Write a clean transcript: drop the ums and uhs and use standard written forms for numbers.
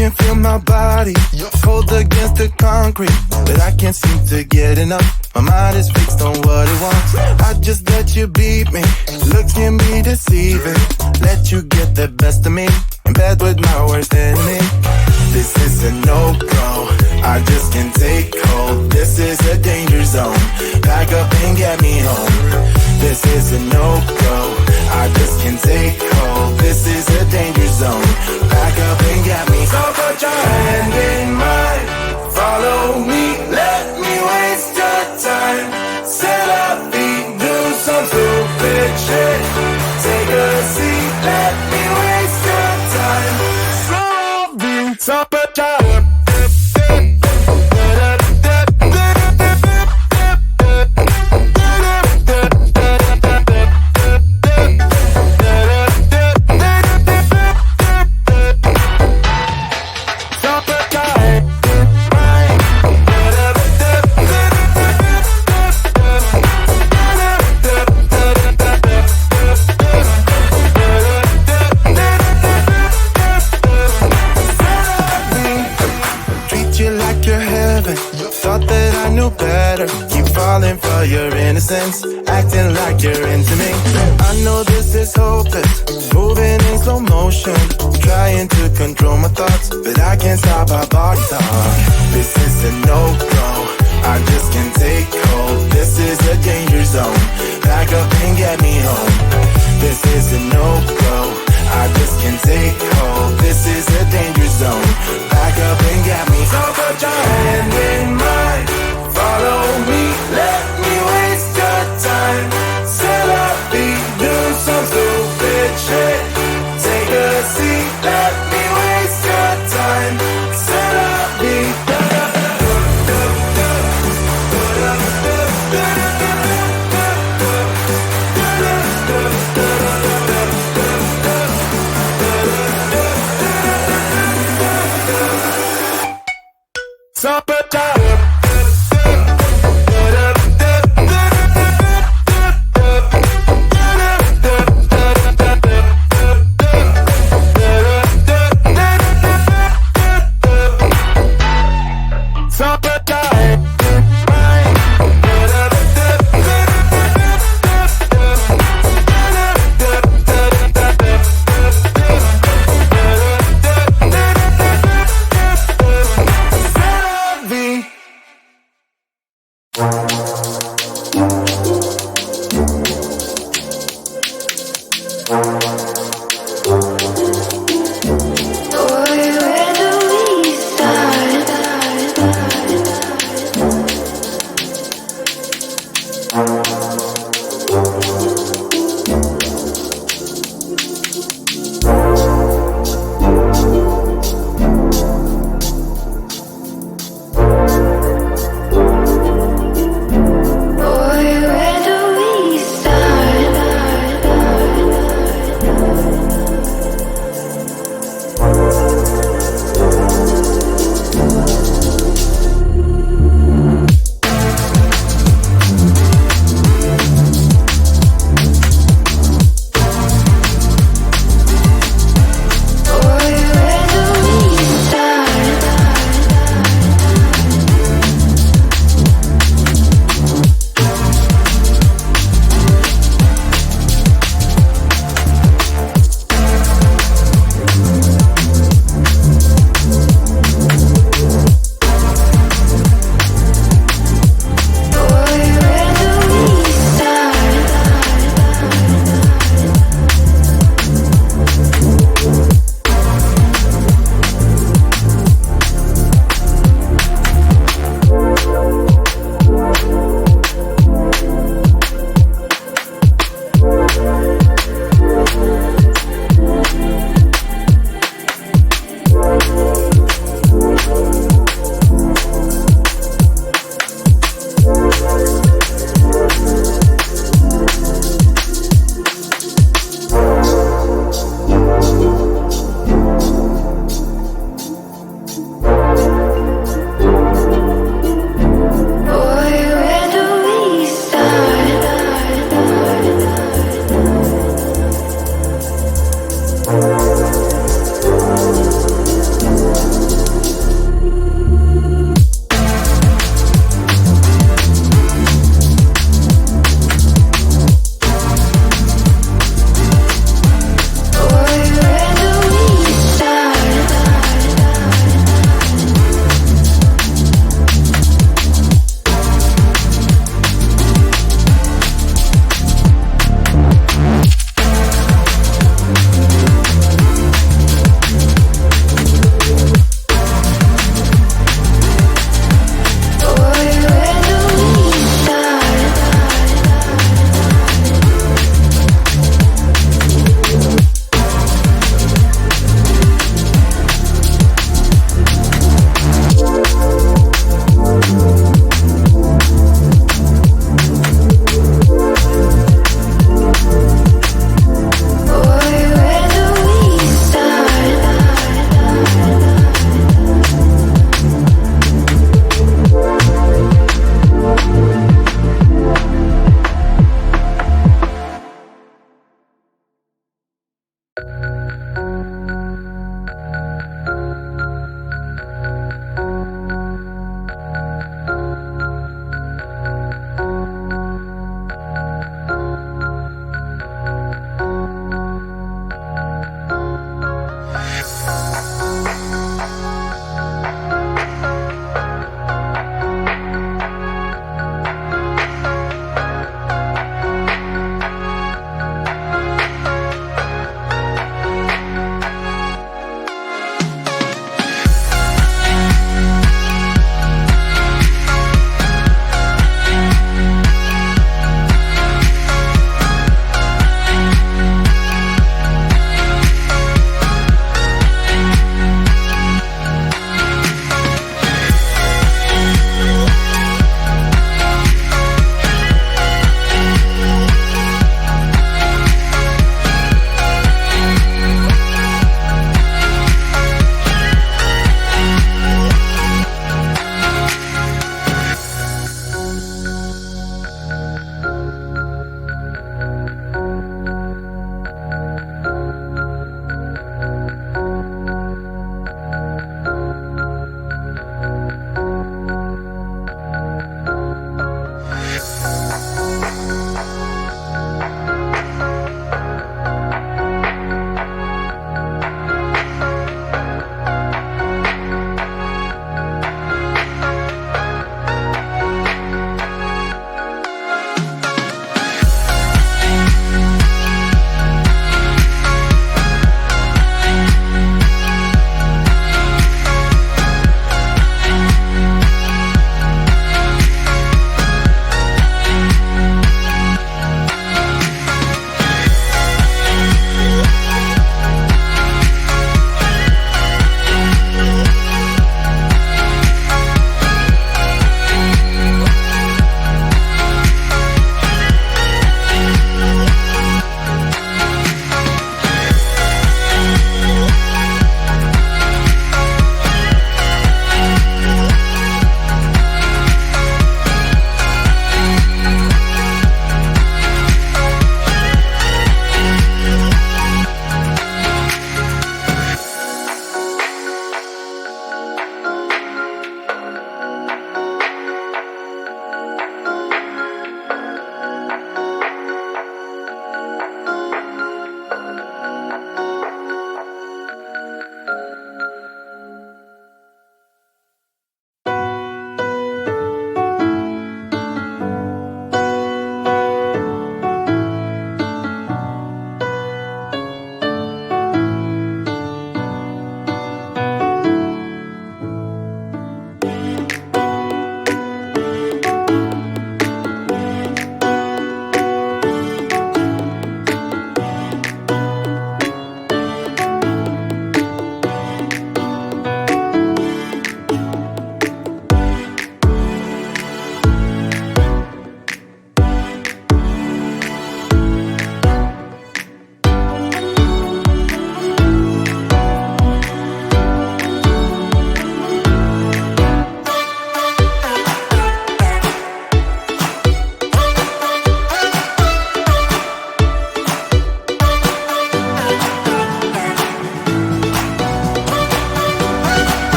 can feel my body cold against the concrete, but I can't seem to get enough. My mind is fixed on what it wants. I just let you beat me. Looks can be deceiving. Let you get the best of me in bed with my worst enemy. This is a no-go. I just can't take hold. This is a danger zone. Pack up and get me home. This is a no-go. I just can't take hold. This is a danger zone. Pack up and get me. So put your hand in mine. Follow me. Let me waste your time. Set up feet. Do some stupid shit. Take a seat. Let me waste your time. So put your hand. For your innocence, acting like you're into me. I know this is hopeless, moving in slow motion, trying to control my thoughts, but I can't stop our body talk. This is a no-go, I just can't take hold. This is a danger zone, pack up and get me home. This is a no-go, I just can't take hold. This is a danger zone, pack up and get me. So put your hand in mine, follow me, let me waste your time. Set up feet, do some stupid shit. Take a seat, let me waste your time. Set up feet. Stop it.